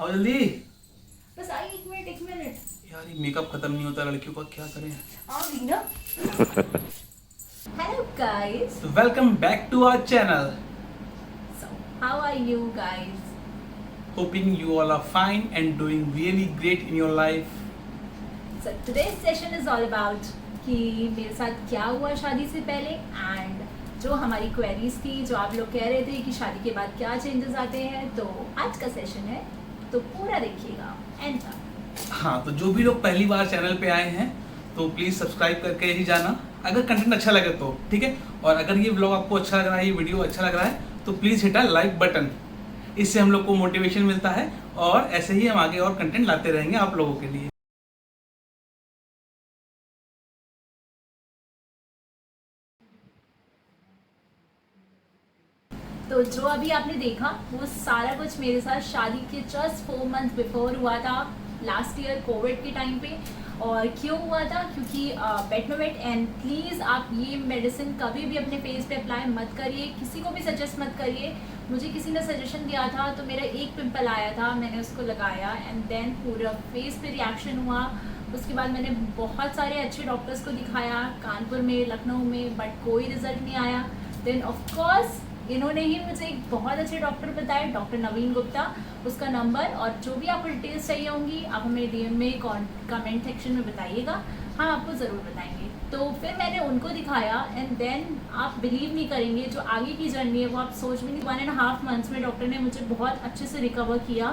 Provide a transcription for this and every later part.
आओ जल्दी। बस आई, एक मिनट यार ये मेकअप खत्म नहीं होता लड़कियों का, क्या करें। आ गई ना। हेलो गाइस, तो welcome back to our channel. So how are you guys? Hoping you all are fine and doing really great in your life. So today's session is all about कि मेरे साथ क्या हुआ शादी से पहले एंड जो हमारी क्वेरीज थी, जो आप लोग कह रहे थे कि शादी के बाद क्या चेंजेस आते हैं। तो आज का सेशन है, तो पूरा देखिएगा एंड तक। हाँ, तो जो भी लोग पहली बार चैनल पे आए हैं तो प्लीज़ सब्सक्राइब करके ही जाना, अगर कंटेंट अच्छा लगे तो, ठीक है। और अगर ये व्लॉग आपको अच्छा लग रहा है, ये वीडियो अच्छा लग रहा है, तो please hit a like button. इससे हम लोग को मोटिवेशन मिलता है और ऐसे ही हम आगे और कंटेंट लाते रहेंगे आप लोगों के लिए। तो जो अभी आपने देखा वो सारा कुछ मेरे साथ शादी के जस्ट 4 मंथ बिफोर हुआ था, लास्ट ईयर कोविड के टाइम पे। और क्यों हुआ था? क्योंकि बेटनोवेट, एंड प्लीज़ आप ये मेडिसिन कभी भी अपने फेस पे अप्लाई मत करिए, किसी को भी सजेस्ट मत करिए। मुझे किसी ने सजेशन दिया था तो मेरा एक पिंपल आया था, मैंने उसको लगाया एंड देन पूरा फेस पे रिएक्शन हुआ। उसके बाद मैंने बहुत सारे अच्छे डॉक्टर्स को दिखाया, कानपुर में, लखनऊ में, बट कोई रिजल्ट नहीं आया। देन ऑफ कोर्स इन्होंने ही मुझे एक बहुत अच्छे डॉक्टर बताए, डॉक्टर नवीन गुप्ता। उसका नंबर और जो भी आपको डिटेल्स चाहिए होंगी आप हमें डीएम में कमेंट सेक्शन में बताइएगा, हम आपको ज़रूर बताएंगे। तो फिर मैंने उनको दिखाया एंड देन आप बिलीव नहीं करेंगे, जो आगे की जर्नी है वो आप सोच भी नहीं। 1.5 मंथ्स में डॉक्टर ने मुझे बहुत अच्छे से रिकवर किया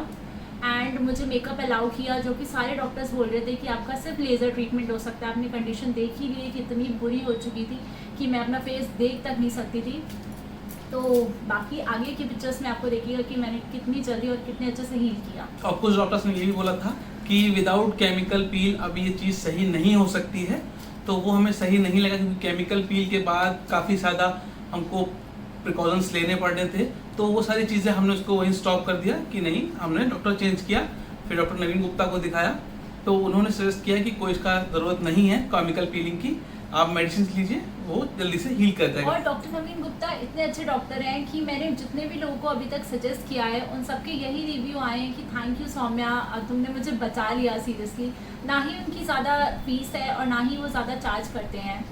एंड मुझे मेकअप अलाउ किया, जो कि सारे डॉक्टर्स बोल रहे थे कि आपका सिर्फ लेज़र ट्रीटमेंट हो सकता है। आपने कंडीशन देख ही ली कि इतनी बुरी हो चुकी थी कि मैं अपना फेस देख तक नहीं सकती थी। तो बाकी आगे की पिक्चर्स में आपको देखिएगा कि मैंने कितनी जल्दी और कितने अच्छे से हील किया। और कुछ डॉक्टर्स ने ये भी बोला था कि विदाउट केमिकल पील अब ये चीज़ सही नहीं हो सकती है, तो वो हमें सही नहीं लगा क्योंकि केमिकल पील के बाद काफ़ी ज़्यादा हमको प्रिकॉशंस लेने पड़ रहे थे। तो वो सारी चीज़ें हमने उसको वहीं स्टॉप कर दिया कि नहीं, हमने डॉक्टर चेंज किया। फिर डॉक्टर नवीन गुप्ता को दिखाया तो उन्होंने सजेस्ट किया कि कोई इसका ज़रूरत नहीं है केमिकल पीलिंग की, आप मेडिसिन लीजिए, वो जल्दी से हील कर जाएगा। और डॉक्टर नवीन गुप्ता इतने अच्छे डॉक्टर हैं कि मैंने जितने भी लोगों को अभी तक सजेस्ट किया है उन सबके यही रिव्यू आए हैं कि थैंक यू सौम्या, तुमने मुझे बचा लिया सीरियसली। ना ही उनकी ज़्यादा फीस है और ना ही वो ज़्यादा चार्ज करते हैं।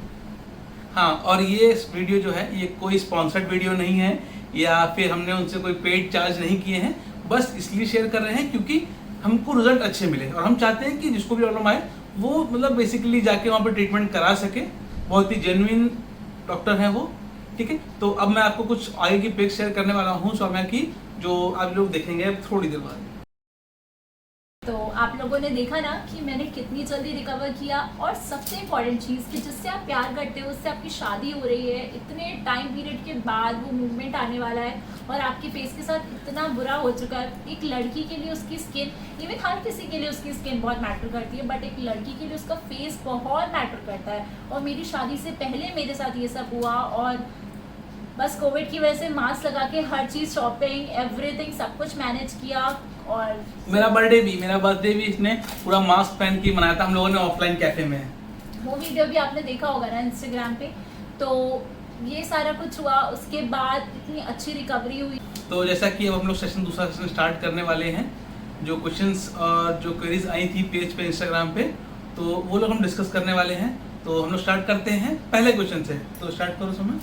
हाँ, और ये वीडियो जो है ये कोई स्पॉन्सर्ड वीडियो नहीं है या फिर हमने उनसे कोई पेड चार्ज नहीं किए हैं, बस इसलिए शेयर कर रहे हैं क्योंकि हमको रिजल्ट अच्छे मिले और हम चाहते हैं कि जिसको भी प्रॉब्लम आए वो मतलब बेसिकली जाके वहाँ पे ट्रीटमेंट करा सके। बहुत ही जेन्युइन डॉक्टर हैं वो, ठीक है। तो अब मैं आपको कुछ आगे की पिक्स शेयर करने वाला हूँ सौम्या की, जो आप लोग देखेंगे अब थोड़ी देर बाद। तो आप लोगों ने देखा ना कि मैंने कितनी जल्दी रिकवर किया। और सबसे इम्पॉर्टेंट चीज़ कि जिससे आप प्यार करते हो उससे आपकी शादी हो रही है, इतने टाइम पीरियड के बाद वो मूवमेंट आने वाला है और आपके फेस के साथ इतना बुरा हो चुका है। एक लड़की के लिए उसकी स्किन, इवन हर किसी के लिए उसकी स्किन बहुत मैटर करती है, बट एक लड़की के लिए उसका फेस बहुत मैटर करता है। और मेरी शादी से पहले मेरे साथ ये सब हुआ और बस कोविड की वजह से मास्क लगा के हर चीज़, शॉपिंग, एवरीथिंग सब कुछ मैनेज किया। और मेरा बर्थडे भी इसने पूरा मास्क पहन के मनाया था हम लोगों ने ऑफलाइन कैफे में। वो वीडियो भी आपने देखा होगा ना इंस्टाग्राम पे। तो ये सारा कुछ हुआ, उसके बाद इतनी अच्छी रिकवरी हुई। तो जैसा कि अब हम लोग दूसरा सेशन स्टार्ट करने वाले हैं, जो क्वेश्चंस और जो क्वेरीज आई थी पेज पे इंस्टाग्राम पे, तो वो लोग हम डिस्कस करने वाले हैं। तो हम लोग स्टार्ट करते हैं पहले क्वेश्चन से। तो स्टार्ट करो समय।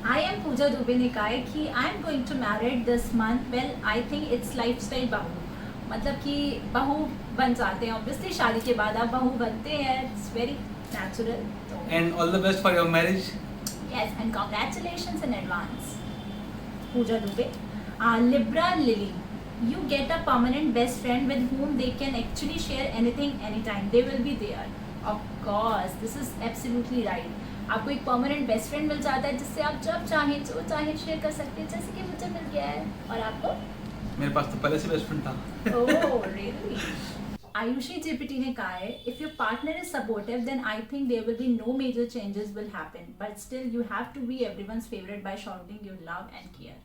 आई एम पूजा दुबे ने कहा है कि I am going to married this month. Well I think it's lifestyle बहू, मतलब कि बहू बन जाते हैं। ऑब्वियसली शादी के बाद आप बहू बनते हैं, it's very natural. And all the best for your marriage. Yes, and congratulations in advance Puja Dubey. Libra Lily, you get a permanent best friend with whom they can actually share anything anytime, they will be there. Of course, this is absolutely right. आपको एक permanent best friend मिल जाता है जिससे आप जब चाहें जो चाहें शेयर कर सकते हैं, जैसे कि मुझे मिल गया है। और आपको? मेरे पास तो पहले से बेस्ट फ्रेंड था। Oh really? आयुषी जेपीटी ने कहा है if your partner is supportive then I think there will be no major changes will happen, but still you have to be everyone's favourite by shorting your love and care.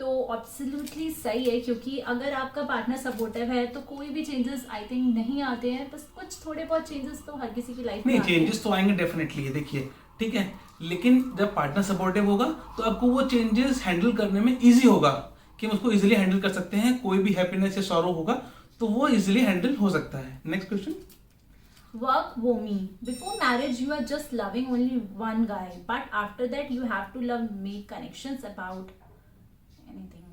तो absolutely सही है, क्योंकि अगर आपका partner supportive है तो कोई भी चेंजेस आई थिंक नहीं आते हैं। बस कुछ थोड़े बहुत चेंजेस तो हर किसी की लाइफ में नहीं, चेंजेस तो आएंगे डेफिनेटली, देखिए, ठीक है। लेकिन जब पार्टनर सपोर्टिव होगा तो आपको वो चेंजेस हैंडल करने में इजी होगा कि हम उसको इजीली हैंडल कर सकते हैं, कोई भी हैप्पीनेस या सॉरो होगा तो वो इजीली हैंडल हो सकता है। Next question. Work Vomi. Before marriage, you are just loving only one guy, but after that, you have to love make connections about anything.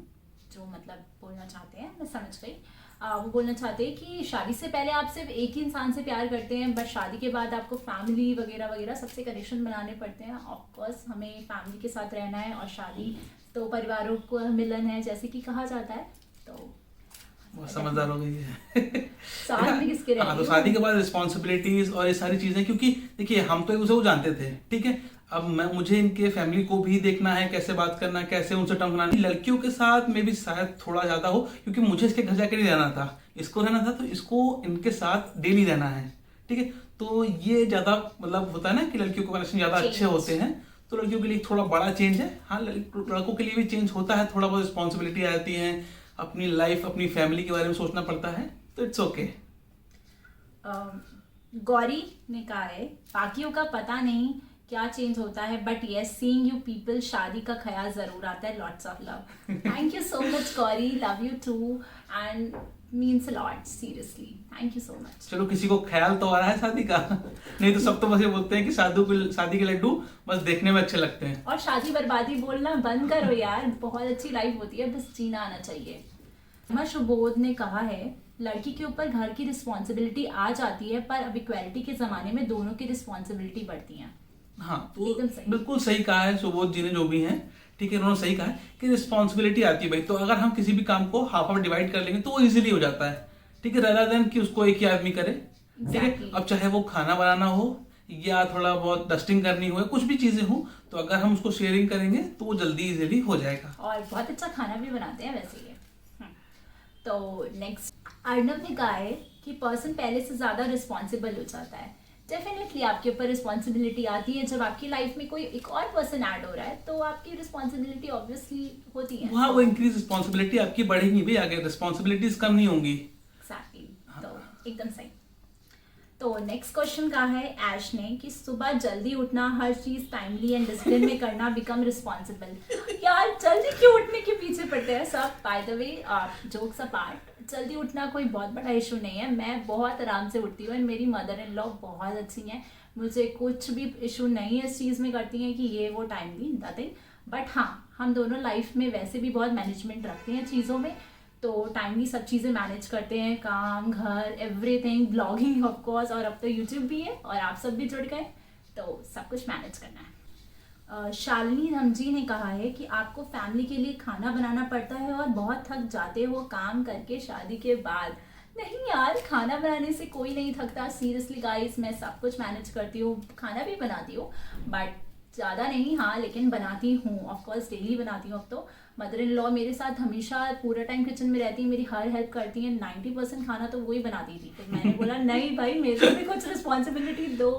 जो मतलब बोलना चाहते हैं, मैं समझ गई। वो बोलना चाहते हैं कि शादी से पहले आप सिर्फ एक ही इंसान से प्यार करते हैं, बट शादी के बाद आपको फैमिली वगैरह वगैरह सबसे कनेक्शन बनाने पड़ते हैं। ऑफ कोर्स हमें फैमिली के साथ रहना है, और शादी तो परिवारों को मिलन है जैसे कि कहा जाता है। तो बहुत समझदार हो गई है। साथ में किसके रह हाँ, रही तो हो? शादी के बाद रिस्पॉन्सिबिलिटीज और ये सारी चीजें, क्योंकि देखिए हम तो एक दूसरे को जानते थे, ठीक है, अब मुझे इनके फैमिली को भी देखना है, कैसे बात करना है, कैसे उनसे टर्म बनाना। लड़कियों के साथ में भी शायद थोड़ा ज्यादा हो, क्योंकि मुझे इसके घर जाकर नहीं रहना था, इसको रहना था, तो इसको इनके साथ डेली रहना है, ठीक है। तो ये ज्यादा मतलब होता है ना कि लड़कियों को कनेक्शन ज्यादा अच्छे होते हैं, तो लड़कियों के लिए थोड़ा बड़ा चेंज है। हाँ, लड़कों के लिए भी चेंज होता है, थोड़ा बहुत रिस्पॉन्सिबिलिटी आ जाती है, अपनी लाइफ अपनी फैमिली के बारे में सोचना पड़ता है, तो इट्स ओके। गौरी ने कहा है बाकियों का पता नहीं क्या चेंज होता है, but yes seeing you people शादी का ख्याल जरूर आता है। Lots of love. Thank you so much Gauri, love you too and means a lot, seriously thank you so much. चलो किसी को ख्याल तो आ रहा है शादी का, नहीं तो सब तो बस ये बोलते हैं कि शादी के लड्डू बस देखने में अच्छे लगते हैं। और शादी बर्बादी बोलना बंद करो यार, बहुत अच्छी लाइफ होती है, बस जीना आना चाहिए। शुभोध ने कहा है लड़की के ऊपर घर की रिस्पॉन्सिबिलिटी आ जाती है, पर अब इक्वालिटी के जमाने में दोनों की रिस्पॉन्सिबिलिटी बढ़ती है। हाँ, तो एकदम सही। बिल्कुल सही कहा है सुबोध जी ने, जो भी हैं, ठीक है, उन्होंने सही कहा है कि रिस्पॉन्सिबिलिटी आती है भाई। तो अगर हम किसी भी काम को हाफ हाफ डिवाइड कर लेंगे तो वो इजीली हो जाता है, ठीक है, rather than कि उसको एक ही आदमी करे, ठीक है। Exactly. अब चाहे वो खाना बनाना हो या थोड़ा बहुत डस्टिंग करनी हो या कुछ भी चीजें हो, तो अगर हम उसको शेयरिंग करेंगे तो वो जल्दी इजीली हो जाएगा। और बहुत अच्छा खाना भी बनाते हैं वैसे ये। तो नेक्स्ट अर्नब ने कहा है कि पर्सन पहले से ज्यादा रिस्पॉन्सिबल हो जाता है। डेफिनेटली आपके ऊपर रिस्पॉन्सिबिलिटी आती है जब आपकी लाइफ में कोई एक और पर्सन ऐड हो रहा है, तो आपकी रिस्पॉन्सिबिलिटी ऑब्वियसली होती है। हाँ, वो इंक्रीज रिस्पॉन्सिबिलिटी आपकी बढ़ेगी भी, आगे रिस्पॉन्सिबिलिटीज कम नहीं होंगी। एग्जैक्टली, तो एकदम सही। तो नेक्स्ट क्वेश्चन का है ऐश ने कि सुबह जल्दी उठना, हर चीज टाइमली एंड डिसिप्लिन में करना, बिकम रिस्पॉन्सिबल। यार जल्दी क्यों उठने के पीछे पड़ते हैं सब? By the way, jokes apart, जल्दी उठना कोई बहुत बड़ा इशू नहीं है। मैं बहुत आराम से उठती हूँ, एंड मेरी मदर इन लॉ बहुत अच्छी हैं, मुझे कुछ भी इशू नहीं है इस चीज़ में, करती हैं कि ये वो टाइमली नथिंग। बट हाँ, हम दोनों लाइफ में वैसे भी बहुत मैनेजमेंट रखते हैं चीज़ों में, तो टाइमली सब चीज़ें मैनेज करते हैं, काम, घर, एवरीथिंग, ब्लॉगिंग ऑफ कोर्स, और अब तो यूट्यूब भी है और आप सब भी जुड़ गए, तो सब कुछ मैनेज करना है। शालिनी रमजी ने कहा है कि आपको फैमिली के लिए खाना बनाना पड़ता है और बहुत थक जाते हो काम करके शादी के बाद। नहीं यार, खाना बनाने से कोई नहीं थकता, सीरियसली गाइस, मैं सब कुछ मैनेज करती हूँ, खाना भी बनाती हूँ, बट ज़्यादा नहीं, हाँ, लेकिन बनाती हूँ, ऑफकोर्स डेली बनाती हूँ। अब तो मदर इन लॉ मेरे साथ हमेशा पूरा टाइम किचन में रहती है, मेरी हर हेल्प करती है, 90% खाना तो वही बनाती थी। तो मैंने बोला नहीं भाई, मेरे को भी कुछ रिस्पॉन्सिबिलिटी दो,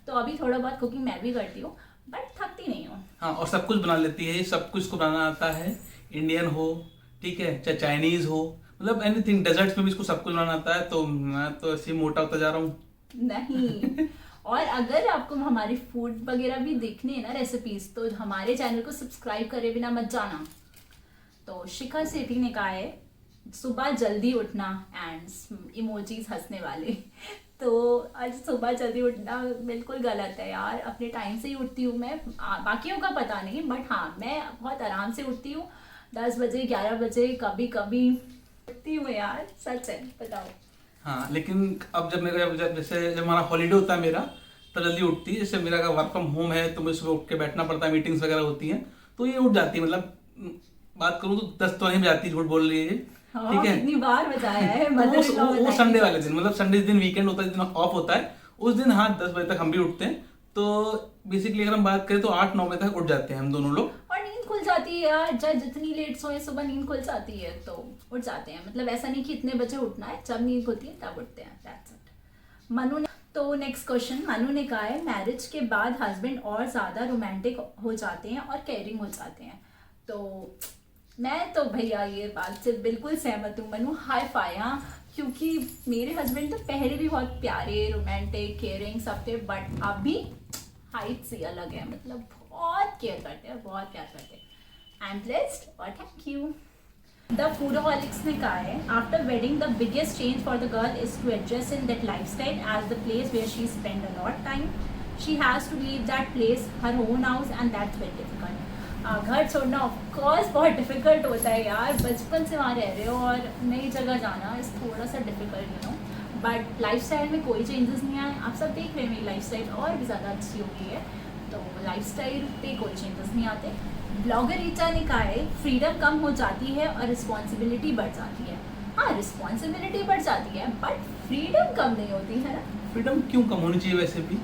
तो अभी थोड़ा बहुत कुकिंग मैं भी करती हूँ, बट थकती नहीं हूँ। हाँ, और सब कुछ बना लेती है, सब कुछ को बनाना आता है, इंडियन हो, ठीक है, चाहे चाइनीज हो, मतलब एनीथिंग, डेजर्ट्स में भी इसको सब कुछ बनाना आता है। तो मैं तो ऐसे ही मोटा होता जा रहा हूँ। नहीं। और अगर आपको हमारी फूड वगैरह भी देखनी है ना, रेसिपीज, तो हमारे चैनल को सब्सक्राइब करे बिना मत जाना। तो शिखा सेठी ने कहा है सुबह जल्दी उठना एंड इमोजीज हंसने वाले। तो आज सुबह जल्दी उठना बिल्कुल गलत है यार, अपने टाइम से ही उठती हूँ मैं, बाकियों का पता नहीं, बट हाँ, मैं बहुत आराम से उठती हूँ, 10 बजे 11 बजे कभी कभी उठती हूँ यार, सच है, बताओ। हाँ, लेकिन अब जब हमारा हॉलीडे होता है मेरा, तो जल्दी उठती है। जैसे मेरा वर्क फ्रॉम होम है, तो मुझे सुबह उठ के बैठना पड़ता है, मीटिंग्स वगैरह होती हैं, तो ये उठ जाती है, मतलब बात करूँ तो 10 तो नहीं बजाती, झूठ बोल रही है, ठीक है। कितनी बार बजाया है तो वो संडे वाले दिन, मतलब संडे दिन वीकेंड होता है, जिस दिन ऑफ होता है, उस दिन हाँ 10 बजे तक हम भी उठते हैं। तो बेसिकली अगर हम बात करें तो 8-9 बजे तक उठ जाते हैं हम दोनों लोग। और नींद खुल जाती है यार, चाहे जितनी लेट सोए सुबह नींद खुल जाती है, तो उठ जाते हैं। मतलब ऐसा नहीं कि इतने बजे उठना है, जब नींद खुलती है तब उठते हैं, दैट्स इट। मनु ने तो नेक्स्ट क्वेश्चन, मनु ने कहा है मैरिज के बाद हस्बैंड और ज़्यादा रोमांटिक हो जाते हैं और केयरिंग हो जाते हैं। तो मैं तो भैया ये बात से बिल्कुल सहमत हूँ मनु, हाई फाई। हाँ, क्योंकि मेरे हस्बैंड तो पहले भी बहुत प्यारे, रोमांटिक, केयरिंग सब थे, बट अभी हाइट से अलग है, मतलब बहुत केयर करते हैं, बहुत प्यार करते हैं। आई एम ब्लेस्ड और थैंक यू। The Foodaholics ने कहा है, after wedding the biggest change for the girl is to adjust in that lifestyle as the place where she spend a lot time. She has to leave that place, her own house, and that's very difficult. घर छोड़ना of course बहुत difficult होता है यार, बचपन से वहाँ रह रहे हो और नई जगह जाना इस थोड़ा सा difficult you know, but lifestyle में कोई चेंजेस नहीं आए. आप सब देख रहे हैं मेरी लाइफस्टाइल और भी ज़्यादा अच्छी हो गई है, तो लाइफस्टाइल पे कोई चेंजेस नहीं आते. ब्लॉगर रीचा ने कहा है, फ्रीडम कम हो जाती है और रिस्पॉन्सिबिलिटी बढ़ जाती है. हाँ, रिस्पॉन्सिबिलिटी बढ़ जाती है बट फ्रीडम कम नहीं होती है ना. फ्रीडम क्यों कम होनी चाहिए वैसे भी?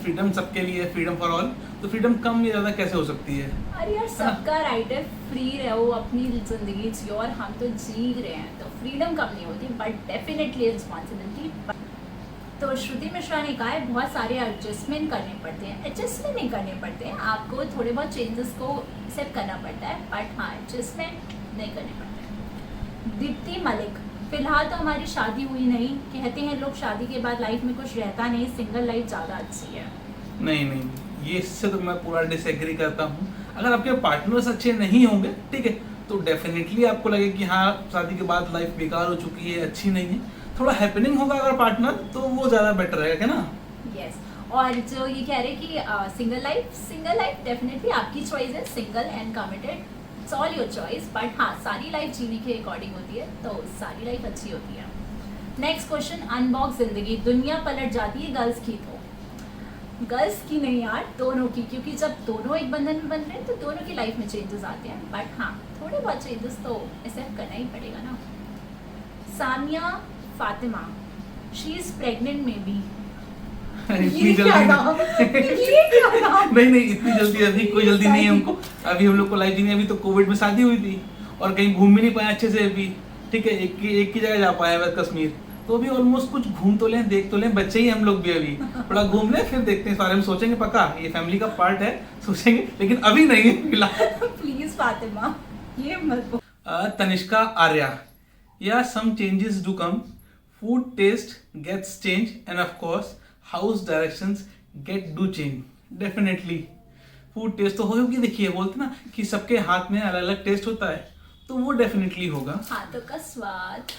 फ्रीडम सबके लिए, फ्रीडम फॉर ऑल, तो फ्रीडम कम या ज़्यादा कैसे हो सकती है? अरे यार, सबका राइट है, फ्री रहो, अपनी जिंदगी जियो, और हम तो जी रहे हैं, तो फ्रीडम कम नहीं होती बट डेफिनेटली रिस्पॉन्सिबिलिटी. तो श्रुति मिश्रा ने कहा है, बहुत सारे एडजस्टमेंट करने पड़ते हैं. एडजस्टमेंट नहीं करने पड़ते हैं, आपको थोड़े बहुत चेंजेस को एक्सेप्ट करना पड़ता है, बट हाँ, एडजस्टमेंट नहीं करने पड़ते. दीप्ति मलिक, फिलहाल तो हमारी शादी हुई नहीं, कहते हैं लोग शादी के बाद लाइफ में कुछ रहता नहीं, सिंगल लाइफ ज़्यादा अच्छी है. नहीं, ये इससे तो मैं पूरा डिसएग्री करता हूँ. अगर आपके पार्टनर्स अच्छे नहीं होंगे, ठीक है, तो डेफिनेटली आपको लगे कि हाँ, शादी के बाद लाइफ बेकार हो चुकी है, अच्छी नहीं है, थोड़ा हैपनिंग होगा अगर पार्टनर, तो वो ज़्यादा बेटर रहेगा ना. यस, और जो ये कह रहे कि सिंगल लाइफ डेफिनेटली आपकी चॉइस है, single and committed, it's all your choice, but हाँ, सारी लाइफ जीने के अकॉर्डिंग होती है, तो सारी लाइफ अच्छी होती है. नेक्स्ट क्वेश्चन, अनबॉक्स जिंदगी, दुनिया पलट जाती है गर्ल्स की, तो गर्ल्स की नहीं यार, दोनों की, क्योंकि जब दोनों एक बंधन में बन रहे हैं तो दोनों की लाइफ में चेंजेस आते हैं, बट हाँ, थोड़े बहुत चेंजेस तो एक्सेप्ट करना ही पड़ेगा ना. Samia Fatima, she is pregnant में भी. इतनी जल्दी नहीं, इतनी जल्दी अभी कोई जल्दी नहीं है हमको. अभी हम लोग को लाइफ जीनी, अभी तो कोविड में शादी हुई थी और कहीं घूम भी नहीं पाए अच्छे से अभी, ठीक है, एक ही जगह जा पाया बस, कश्मीर. तो अभी ऑलमोस्ट कुछ घूम तो लें, देख तो लें, बच्चे ही हम लोग भी अभी थोड़ा घूम लें, फिर देखते हैं, इस बारे में सोचेंगे, पक्का ये फैमिली का पार्ट है, सोचेंगे, लेकिन अभी नहीं है फिलहाल. प्लीज फातिमा, ये मत बोल. तनिष्का आर्या, या some changes do come, food taste gets change and of course house directions get do change. Definitely food taste तो होगी, देखिए बोलते ना कि सबके हाथ में अलग अलग टेस्ट होता है, तो वो डेफिनेटली होगा, हाथों का स्वाद.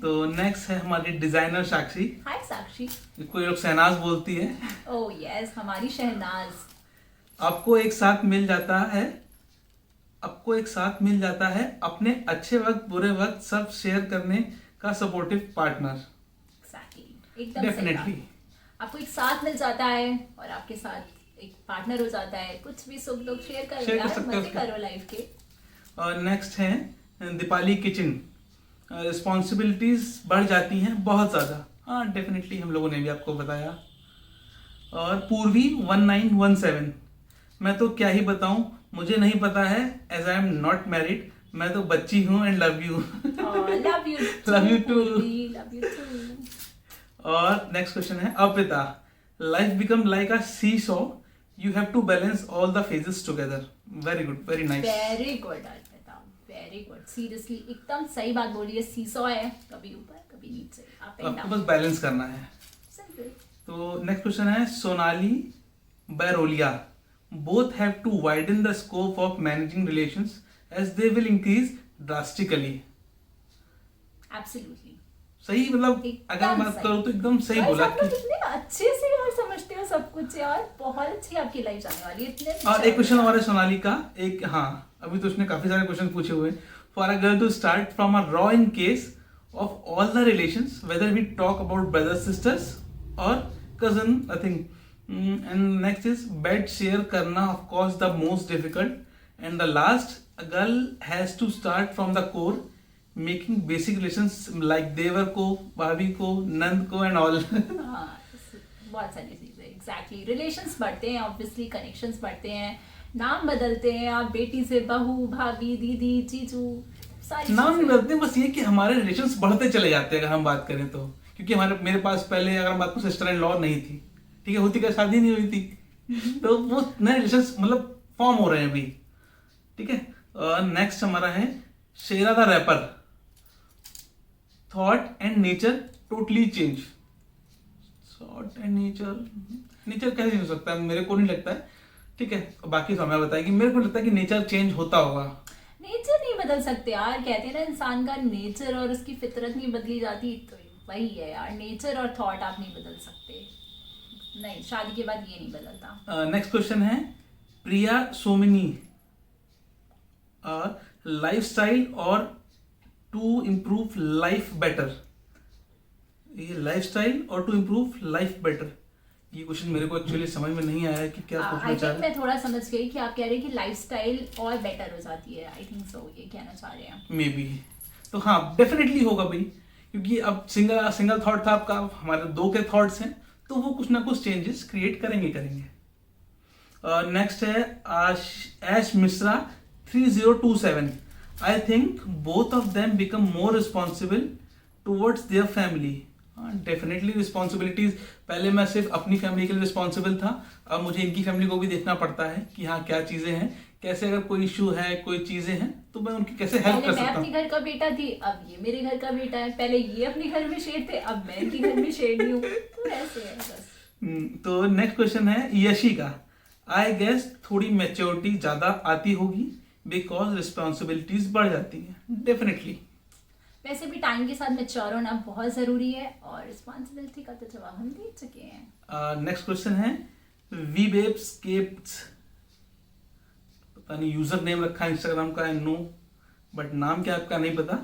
तो नेक्स्ट है हमारी डिजाइनर साक्षी. हाय साक्षी. कोई लोग शहनाज बोलती है. ओह यस, हमारी शहनाज. आपको एक साथ मिल जाता है अपने अच्छे वक्त बुरे वक्त सब शेयर करने का सपोर्टिव पार्टनर. एग्जैक्टली, एकदम डेफिनेटली आपको एक साथ मिल जाता है और आपके साथ एक पार्टनर हो जाता है, कुछ भी सुख दुख शेयर करो यार, मजे करो लाइफ के. और नेक्स्ट है दीपाली किचन, रिस्पॉन्सिबिलिटीज बढ़ जाती हैं बहुत ज़्यादा. हाँ, डेफिनेटली हम लोगों ने भी आपको बताया. और पूर्वी 1917, मैं तो क्या ही बताऊं, मुझे नहीं पता है, as I am not married, मैं तो बच्ची हूँ and love you. Love you too. और नेक्स्ट क्वेश्चन है Arpita, life become like a seesaw, you have to balance all the phases together. Very good, very nice. Very good Arpita, very good. Seriously एकदम सही बात बोली है. Seesaw है, कभी ऊपर कभी नीचे, अप एंड आपको डाउन, बस बैलेंस करना है. सिंपल. तो नेक्स्ट क्वेश्चन है Sonali Bairolia, both have to widen the scope of managing relations as they will increase drastically. Absolutely सही, मतलब अगर बात करो तो एकदम सही बोला आप लोग कि. इतने अच्छे से यार समझते हो सब कुछ यार, बहुत अच्छी आपकी लाइफ जाने वाली है. इतने और एक क्वेश्चन और है सोनाली का, एक, हाँ, अभी तो उसने काफी सारे क्वेश्चन पूछे हुए. For a girl to start from a raw in case of all the relations, whether we talk about brothers sisters और cousin, nothing. And next is bed share करना, of course the most difficult. And the last, a girl has to start from the core, making basic relations like देवर को, भाभी को, नंद को and all. बहुत सारी चीजें. एग्जैक्टली, रिलेशंस बढ़ते हैं, ऑब्वियसली कनेक्शंस बढ़ते हैं, नाम बदलते हैं, आप बेटी से बहू, भाभी, दीदी, जीजू, सारी नाम नहीं बदलते, बस ये कि हमारे रिलेशंस बढ़ते चले जाते हैं अगर हम बात करें तो. क्योंकि मेरे पास पहले अगर हम बात करें सिस्टर इन लॉ नहीं थी, ठीक है, होती क्या, शादी नहीं हुई थी, तो वो नए रिलेशंस मतलब फॉर्म हो रहे हैं अभी, ठीक है. नेक्स्ट हमारा है Shera the rapper, thought and nature totally change. Thought and nature कैसे हो सकता है, मेरे को नहीं लगता है, ठीक है, बाकी समय बताएगी. मेरे को लगता है कि नेचर चेंज होता होगा. नेचर नहीं बदल सकते यार, कहते हैं ना इंसान का नेचर और उसकी फितरत नहीं बदली जाती, तो वही है यार, नेचर और थॉट आप नहीं बदल सकते। नहीं, शादी के बाद ये नहीं बदलता। नेक्स्ट क्वेश्चन है प्रिया सोमिनी, लाइफस्टाइल और टू इम्प्रूव लाइफ बेटर। ये लाइफस्टाइल और टू इम्प्रूव लाइफ बेटर, ये क्वेश्चन मेरे को एक्चुअली समझ में नहीं आया है कि क्या पूछना आई चाह थिंक रहे मैं थोड़ा समझ गई कि आप कह रहे हैं कि लाइफस्टाइल और बेटर हो जाती है, आई थिंक सो ये कहना चाह रहे हैं। May be. तो हाँ डेफिनेटली होगा भाई, क्योंकि अब सिंगल थॉट था आपका, हमारे दो के थॉट्स हैं, तो वो कुछ ना कुछ चेंजेस क्रिएट करेंगे। नेक्स्ट है Aish Mishra 3027। I think both of them become more responsible towards their family. Definitely responsibilities, पहले मैं सिर्फ अपनी फैमिली के लिए रिस्पॉन्सिबल था, अब मुझे इनकी फैमिली को भी देखना पड़ता है कि हाँ क्या चीजें हैं, कैसे अगर कोई इशू है, कोई चीजें हैं, तो मैं उनकी कैसे हेल्प कर पहले मैं सकता अपने हूँ। घर का बेटा थी, अब ये मेरे घर का बेटा है, पहले ये अपने घर में शेर थे, अब मैं इनके घर में शेर नहीं हूँ, तो ऐसे है बस। तो नेक्स्ट क्वेश्चन है यशी का, आई गेस थोड़ी मेच्योरिटी ज्यादा आती होगी बिकॉज रिस्पॉन्सिबिलिटीज बढ़ जाती हैं। डेफिनेटली। वैसे भी टाइम के साथ मैच्योर होना बहुत जरूरी है, और रिस्पॉन्सिबिलिटी का तो जवाब हम दे चुके हैं। नेक्स्ट क्वेश्चन है वीबेब्सकेप्स, पता नहीं यूजर नेम रखा है इंस्टाग्राम का, नो, बट नाम क्या आपका नहीं पता।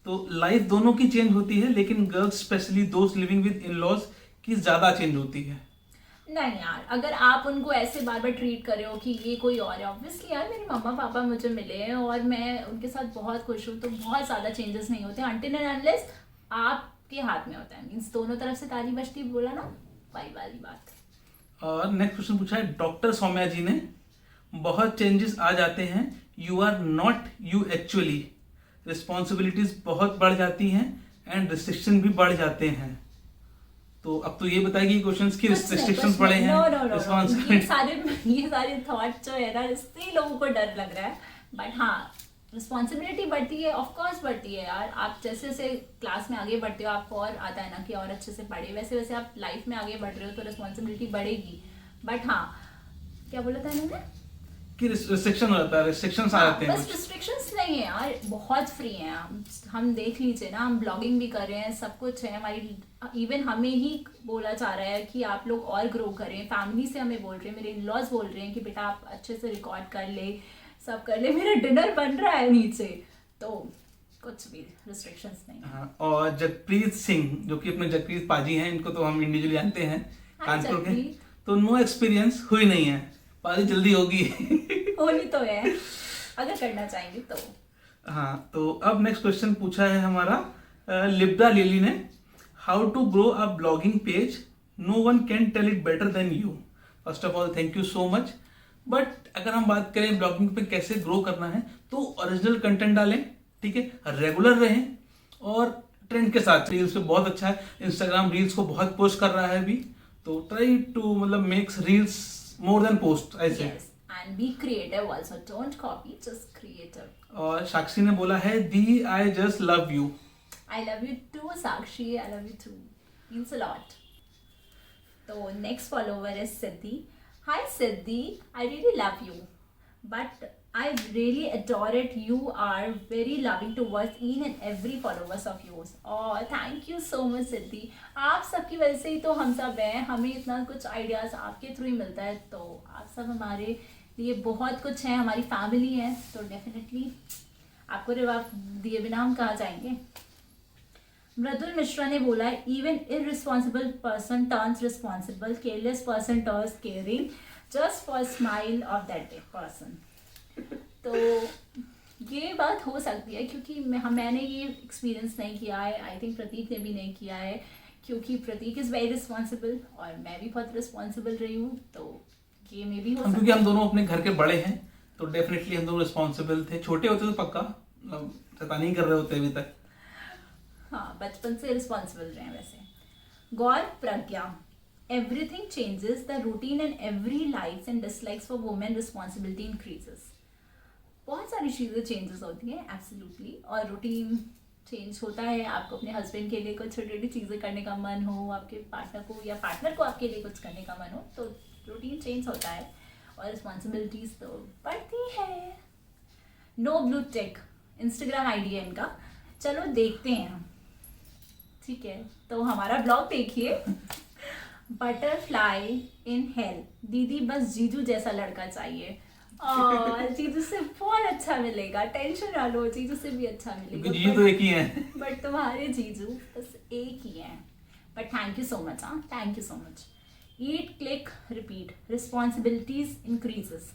तो लाइफ दोनों की चेंज होती है, लेकिन गर्ल्स स्पेशली दोस्त लिविंग विद इन लॉज की ज्यादा चेंज होती है। नहीं यार, अगर आप उनको ऐसे बार बार ट्रीट कर रहे हो कि ये कोई और है, ऑब्वियसली यार मेरे मम्मा पापा मुझे मिले हैं और मैं उनके साथ बहुत खुश हूँ, तो बहुत ज़्यादा चेंजेस नहीं होते अनटिल एंड अनलेस आपके हाथ में होता है, मीन्स दोनों तरफ से ताली बजती, बोला ना, वही वाली बात। और नेक्स्ट क्वेश्चन पूछा है डॉक्टर सौम्या जी ने, बहुत चेंजेस आ जाते हैं, you are not you actually, responsibilities बहुत बढ़ जाती हैं एंड रिस्ट्रिक्शन भी बढ़ जाते हैं। तो अब तो ये बताएगी क्वेश्चंस की रिस्ट्रिक्शंस पड़े हैं, ये सारे थॉट जो है ना, इससे लोगों को डर लग रहा है, बट हाँ रिस्पॉन्सिबिलिटी बढ़ती है, ऑफ कोर्स बढ़ती है यार। आप जैसे जैसे क्लास में आगे बढ़ते हो, आपको और आता है ना कि और अच्छे से पढ़े, वैसे वैसे आप लाइफ में आगे बढ़ रहे हो तो रिस्पॉन्सिबिलिटी बढ़ेगी, बट हाँ क्या बोला था इन्होंने कि रिस्ट्रिक्शन हो जाता है, रिस्ट्रिक्शंस आ जाते हैं बस कुछ। रिस्ट्रिक्शंस नहीं है यार, बहुत फ्री हैं हम देख लीजिए ना, हम ब्लॉगिंग भी कर रहे हैं, सब कुछ है हमारी, इवन हमें ही बोला जा रहा है कि आप लोग और ग्रो करें, फैमिली से हमें बोल रहे हैं, मेरे इन लॉज बोल रहे हैं कि बेटा आप अच्छे से रिकॉर्ड कर ले, सब कर ले, मेरा डिनर बन रहा है नीचे, तो कुछ भी रिस्ट्रिक्शंस नहीं। हाँ, और जगप्रीत सिंह जो कि अपने जगप्रीत पाजी हैं, इनको तो हम इंडिविजुअली जानते हैं कानपुर के, तो नो एक्सपीरियंस हुई नहीं है, पाजी जल्दी होगी। होनी तो है अगर करना चाहेंगे तो। हाँ, तो अब नेक्स्ट क्वेश्चन पूछा है हमारा लिब्रा लिली ने, how to grow a blogging page, no one can tell it better than you. First of all thank you so much, but अगर हम बात करें ब्लॉगिंग पे कैसे ग्रो करना है, तो ओरिजिनल कंटेंट डालें, ठीक है, रेगुलर रहें, और ट्रेंड के साथ। रील्स पे बहुत अच्छा है, इंस्टाग्राम रील्स को बहुत पोस्ट कर रहा है अभी, तो ट्राई टू मतलब makes reels more than post ऐसे। And be creative also, don't copy, just creative. और साक्षी ने बोला है दी I just love you. I love you too, Sakshi, I love you too, means a lot. So next follower is Siddhi. Hi Siddhi, I really love you, but I really adore it. You are very loving towards each and every followers of yours. Oh, thank you so much Siddhi. आप सबकी वजह से ही तो हम सब हैं, हमें इतना कुछ आइडियाज आपके थ्रू ही मिलता है, तो आप सब हमारे लिए बहुत कुछ है, हमारी फैमिली है, तो डेफिनेटली आपको जवाब दिए बिना हम कहाँ जाएंगे। मृदुल मिश्रा ने बोला है, even irresponsible person turns responsible, careless person turns caring, just for smile of that person. तो ये बात हो सकती है, क्योंकि मैंने ये एक्सपीरियंस नहीं किया है, आई थिंक प्रतीक ने भी नहीं किया है, क्योंकि प्रतीक इज़ वेरी रिस्पॉन्सिबल और मैं भी बहुत रिस्पॉन्सिबल रही हूँ, तो ये में भी हो सकता है। क्योंकि हम दोनों अपने घर के बड़े हैं, तो डेफिनेटली हम दोनों रिस्पॉन्सिबल थे, छोटे होते तो पक्का शैतानी नहीं कर रहे होते अभी तक। हाँ, बचपन से रिस्पॉन्सिबल रहे हैं वैसे। Gaur Pragya, everything changes, the routine and every likes and dislikes for women responsibility increases. बहुत सारी चीज़ें चेंजेस होती हैं एब्सोल्युटली, और रूटीन चेंज होता है, आपको अपने हस्बैंड के लिए कुछ छोटी छोटी चीज़ें करने का मन हो, आपके पार्टनर को या पार्टनर को आपके लिए कुछ करने का मन हो, तो रूटीन चेंज होता है और रिस्पॉन्सिबिलिटीज तो बढ़ती है। No blue tick, Instagram ID है इनका। चलो देखते हैं, ठीक है। तो हमारा ब्लॉग देखिए। बटरफ्लाई इन हेल, दीदी बस जीजू जैसा लड़का चाहिए। और जीजू से बहुत अच्छा मिलेगा, टेंशन ना लो, जीजू से भी अच्छा क्योंकि मिलेगा। जीजू तो एक ही है। बट तुम्हारे जीजू बस एक ही हैं। But thank you so much, हाँ thank you so much. Eat click repeat, responsibilities increases.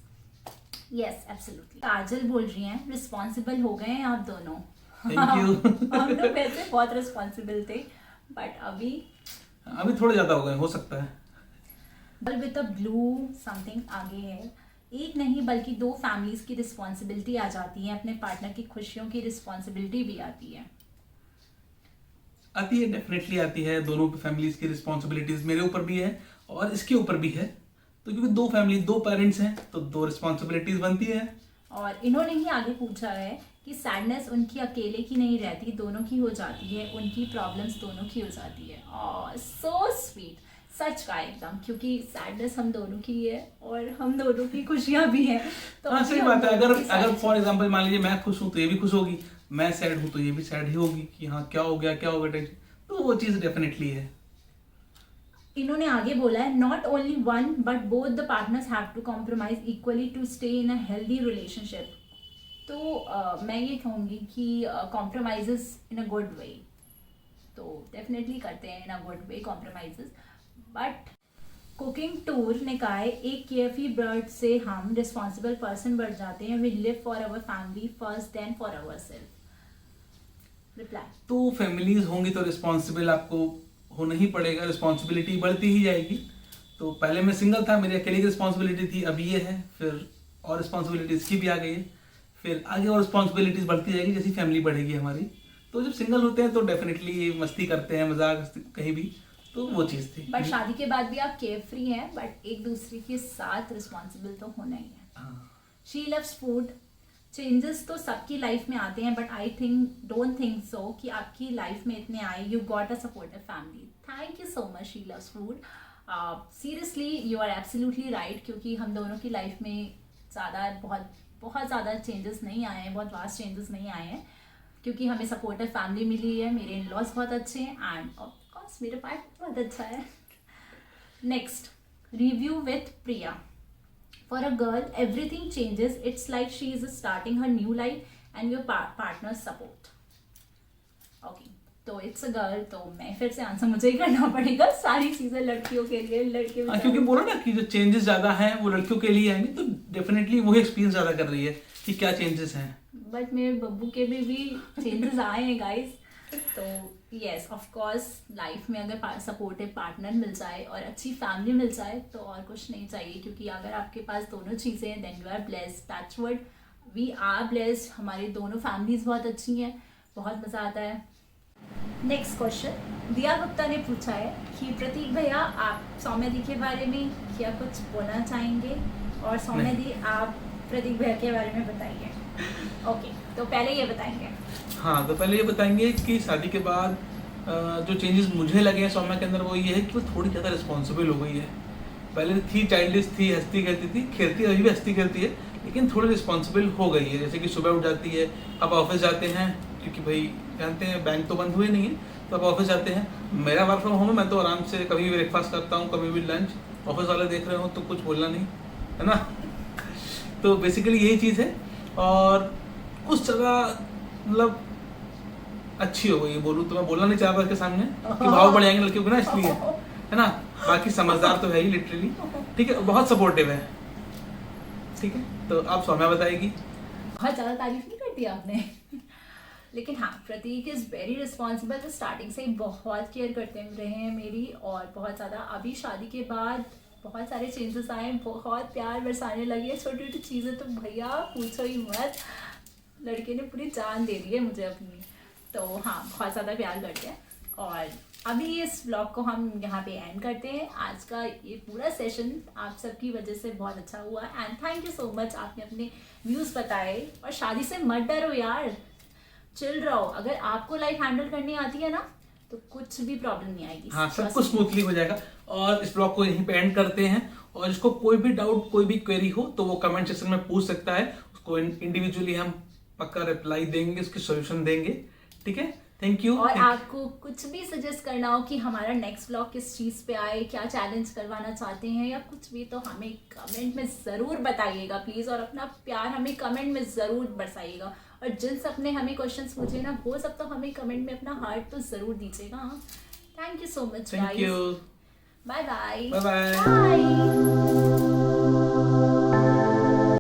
Yes absolutely. Kajal बोल रही हैं रिस्पॉन्सिबल हो गए हैं आप दोनों। Thank you. हम लोग वैसे बहुत रिस्पॉन्सिबल थे, बट अभी थोड़ा ज्यादा हो गए, हो सकता है। विद अ ब्लू समथिंग आगे है। एक नहीं बल्कि दो फैमिलीज की रिस्पॉन्सिबिलिटी आ जाती है, अपने पार्टनर की खुशियों की रिस्पॉन्सिबिलिटी भी आती है। डेफिनेटली आती है। दोनों फैमिलीज की रिस्पॉन्सिबिलिटीज मेरे ऊपर भी है और इसके ऊपर भी है। तो क्योंकि दो फैमिली, दो पेरेंट्स हैं, तो दो रिस्पॉन्सिबिलिटीज बनती है। और इन्होंने ही आगे पूछा है कि सैडनेस उनकी अकेले की नहीं रहती, दोनों की हो जाती है, उनकी प्रॉब्लम्स दोनों की हो जाती है। और सो स्वीट, सच का एकदम, क्योंकि सैडनेस हम दोनों की है और हम दोनों की खुशियां भी हैं। तो हाँ सही हम बात है। दोनों की अगर सारी फॉर एग्जांपल मान लीजिए मैं खुश हूँ तो ये भी खुश होगी, मैं सैड हूँ तो ये भी सैड ही होगी कि हाँ क्या हो गया टेंशन। तो वो चीज डेफिनेटली है। इन्होंने आगे बोला है not only one but both the partners have to compromise equally to stay in a healthy relationship. तो मैं ये कहूँगी कि कॉम्प्रोमाइजेस इन अ गुड वे, तो डेफिनेटली करते हैं in a good way compromises. But cooking tour ने कहा है एक केयरफ्री बर्ड से हम रिस्पॉन्सिबल पर्सन बढ़ जाते हैं। We live for our family first then for our self. Reply. तो फैमिलीज होंगी तो रिस्पॉन्सिबल आपको होना ही पड़ेगा, रिस्पॉन्सिबिलिटी बढ़ती ही जाएगी। तो पहले मैं सिंगल था, मेरी अकेले की रिस्पॉन्सिबिलिटी थी, अब ये है, फिर और रिस्पॉन्सिबिलिटीज की भी आ गई है, फिर आगे और रिस्पॉन्सिबिलिटीज बढ़ती जाएगी जैसी फैमिली बढ़ेगी हमारी। तो जब सिंगल होते हैं तो डेफिनेटली मस्ती करते हैं, मजाक कहीं भी, तो वो चीज़ थी। बट शादी के बाद भी आप केयरफ्री हैं, बट एक दूसरे के साथ रिस्पॉन्सिबल तो होना ही है। She loves food. चेंजेस तो सबकी लाइफ में आते हैं, but I don't think so कि आपकी लाइफ में इतने आए। You got a supportive family. Thank you so much she loves food. Seriously you are absolutely right, क्योंकि हम दोनों की लाइफ में बहुत ज़्यादा चेंजेस नहीं आए हैं, बहुत वास्ट चेंजेस नहीं आए हैं, क्योंकि हमें सपोर्टिव फैमिली मिली है। मेरे इन लॉज बहुत अच्छे हैं एंड ऑफकोर्स मेरा पार्टनर बहुत अच्छा है। Next, review with Priya. For a girl, everything changes. It's like she is starting her new life and your partner's support. Okay, तो it's a girl, तो मैं फिर से आंसर मुझे ही करना पड़ेगा। सारी चीजें लड़कियों के लिए, लड़के हाँ, क्योंकि बोला ना कि जो चेंजेस ज्यादा हैं वो लड़कियों के लिए आएंगे, तो डेफिनेटली वही एक्सपीरियंस ज्यादा कर रही है कि क्या चेंजेस हैं। बट मेरे बब्बू के भी चेंजेस आए हैं गाइस। तो यस ऑफ कोर्स, लाइफ में अगर सपोर्टिव पार्टनर मिल जाए और अच्छी फैमिली मिल जाए तो और कुछ नहीं चाहिए, क्योंकि अगर आपके पास दोनों चीज़ें हैं then you are blessed. Touch wood, we are blessed. हमारी दोनों फैमिलीज बहुत अच्छी हैं, बहुत मज़ा आता है। नेक्स्ट क्वेश्चन, दिया गुप्ता ने पूछा है कि प्रतीक भैया आप सौम्या दी के बारे में क्या कुछ बोलना चाहेंगे, और सौम्या दी आप प्रतीक भैया के बारे में बताइए। ओके, तो पहले ये बताएंगे। हाँ, तो पहले ये बताएंगे कि शादी के बाद जो चेंजेस मुझे लगे हैं सौम्या के अंदर, वो ये है कि वो थोड़ी ज़्यादा रिस्पॉन्सिबल हो गई है। पहले थी चाइल्डिश, थी, हंसती खेलती थी, खेलती अभी भी हंसती खेलती है, लेकिन थोड़ी रिस्पॉन्सिबल हो गई है। जैसे कि सुबह उठ जाती है, अब ऑफिस जाते हैं, क्योंकि भाई जानते हैं बैंक तो बंद हुए नहीं है, तो अब ऑफिस जाते हैं। मेरा वर्क फ्रॉम होम है, मैं तो आराम से कभी भी ब्रेकफास्ट करता हूँ, कभी भी लंच। ऑफिस वाले देख रहे हो तो कुछ बोलना नहीं है ना। तो बेसिकली यही चीज़ है। और उस जगह मतलब अच्छी हो गई, बोलूँ तो मैं बोलना नहीं चाहता उसके सामने कि भाव बढ़ जाएंगे लड़कियों को ना, इसलिए है ना। बाकी समझदार तो है ही लिटरली, ठीक है, बहुत सपोर्टिव है, ठीक है। तो आप सौम्या बताएगी। बहुत ज़्यादा तारीफ नहीं करती आपने। लेकिन हाँ, प्रतीक इज़ वेरी रिस्पॉन्सिबल। तो स्टार्टिंग से ही बहुत केयर करते रहे हैं मेरी, और बहुत ज़्यादा अभी शादी के बाद बहुत सारे चेंजेस आए, बहुत प्यार बरसाने लगे। छोटी छोटी चीज़ें तो भैया पूछो ही मत, लड़के ने पूरी जान दे दी है मुझे अपनी। तो हाँ, बहुत ज़्यादा प्यार करते हैं। और अभी इस ब्लॉग को हम यहाँ पे एंड करते हैं। आज का ये पूरा सेशन आप सबकी वजह से बहुत अच्छा हुआ, and thank you so much. आपने अपने व्यूज़ बताए, और शादी से मत डरो यार, चिल रहो। अगर आपको लाइफ हैंडल करनी आती है ना, तो कुछ भी प्रॉब्लम नहीं आएगी। हाँ, सब कुछ स्मूथली हो जाएगा। और इस ब्लॉग को यहीं पे एंड करते हैं, और इसको कोई भी डाउट, कोई भी क्वेरी हो तो वो कमेंट सेक्शन में पूछ सकता है। उसको इंडिविजुअली हम पक्का रिप्लाई देंगे, उसके सॉल्यूशन देंगे। ठीक है, थैंक यू। और आपको कुछ भी सजेस्ट करना हो कि हमारा नेक्स्ट व्लॉग किस चीज़ पे आए, क्या चैलेंज करवाना चाहते हैं या कुछ भी, तो हमें कमेंट में ज़रूर बताइएगा प्लीज़, और अपना प्यार हमें कमेंट में ज़रूर बरसाइएगा। और जिन सब ने हमें क्वेश्चंस पूछे ना, वो सब तो हमें कमेंट में अपना हार्ट तो ज़रूर दीजिएगा। Thank you so much thank guys. You. Bye bye. Bye bye. Bye.